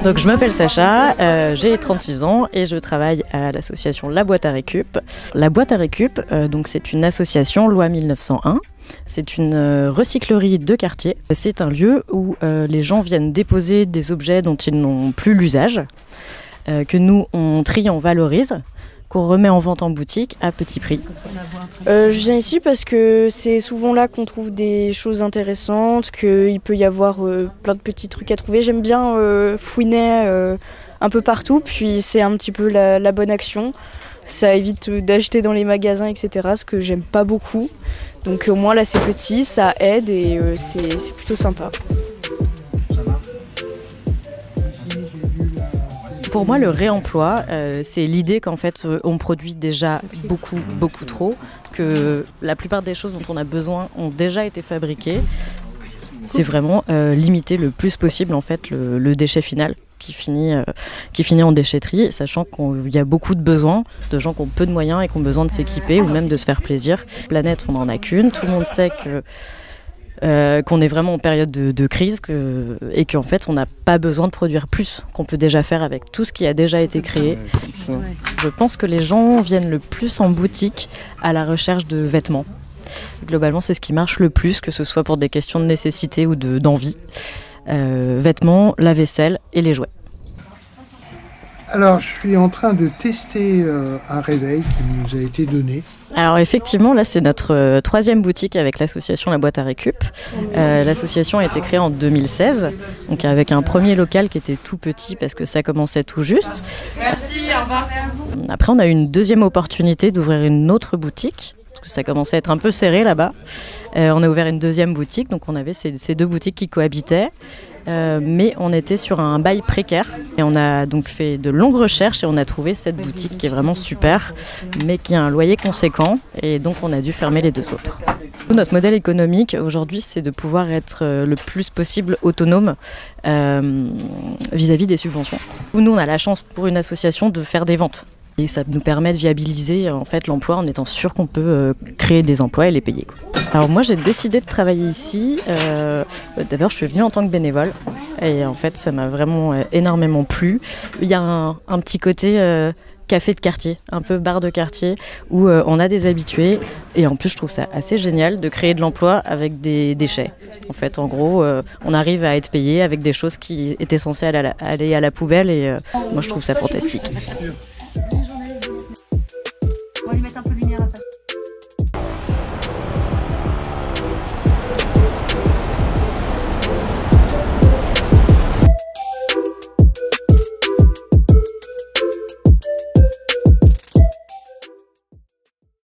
Donc je m'appelle Sacha, j'ai 36 ans et je travaille à l'association La Boîte à Récup. La Boîte à Récup, donc c'est une association loi 1901. C'est une recyclerie de quartier. C'est un lieu où les gens viennent déposer des objets dont ils n'ont plus l'usage, que nous on trie, on valorise, qu'on remet en vente en boutique à petit prix. Je viens ici parce que c'est souvent là qu'on trouve des choses intéressantes, qu'il peut y avoir plein de petits trucs à trouver. J'aime bien fouiner un peu partout, puis c'est un petit peu la bonne action. Ça évite d'acheter dans les magasins, etc., ce que j'aime pas beaucoup. Donc au moins là c'est petit, ça aide et c'est plutôt sympa. Pour moi, le réemploi, c'est l'idée qu'en fait, on produit déjà beaucoup trop, que la plupart des choses dont on a besoin ont déjà été fabriquées. C'est vraiment limiter le plus possible en fait le déchet final qui finit en déchetterie, sachant qu'il y a beaucoup de besoins, de gens qui ont peu de moyens et qui ont besoin de s'équiper ou même de se faire plaisir. La planète, on n'en a qu'une, tout le monde sait qu'on est vraiment en période de crise et qu'en fait on n'a pas besoin de produire plus, qu'on peut déjà faire avec tout ce qui a déjà été créé. Je pense que les gens viennent le plus en boutique à la recherche de vêtements. Globalement c'est ce qui marche le plus, que ce soit pour des questions de nécessité ou d'envie. Vêtements, la vaisselle et les jouets. Alors je suis en train de tester un réveil qui nous a été donné. Alors effectivement, là c'est notre troisième boutique avec l'association La Boîte à Récup. L'association a été créée en 2016, donc avec un premier local qui était tout petit parce que ça commençait tout juste. Merci, au revoir. Après on a eu une deuxième opportunité d'ouvrir une autre boutique, parce que ça commençait à être un peu serré là-bas. On a ouvert une deuxième boutique, donc on avait ces deux boutiques qui cohabitaient. Mais on était sur un bail précaire et on a donc fait de longues recherches et on a trouvé cette boutique qui est vraiment super mais qui a un loyer conséquent et donc on a dû fermer les deux autres. Notre modèle économique aujourd'hui c'est de pouvoir être le plus possible autonome vis-à-vis des subventions. Nous on a la chance pour une association de faire des ventes. Et ça nous permet de viabiliser en fait l'emploi en étant sûr qu'on peut créer des emplois et les payer. Alors moi j'ai décidé de travailler ici. D'abord je suis venue en tant que bénévole et en fait ça m'a vraiment énormément plu. Il y a un petit côté café de quartier, un peu bar de quartier où on a des habitués et en plus je trouve ça assez génial de créer de l'emploi avec des déchets. En fait en gros on arrive à être payé avec des choses qui étaient censées aller à la poubelle et moi je trouve ça fantastique.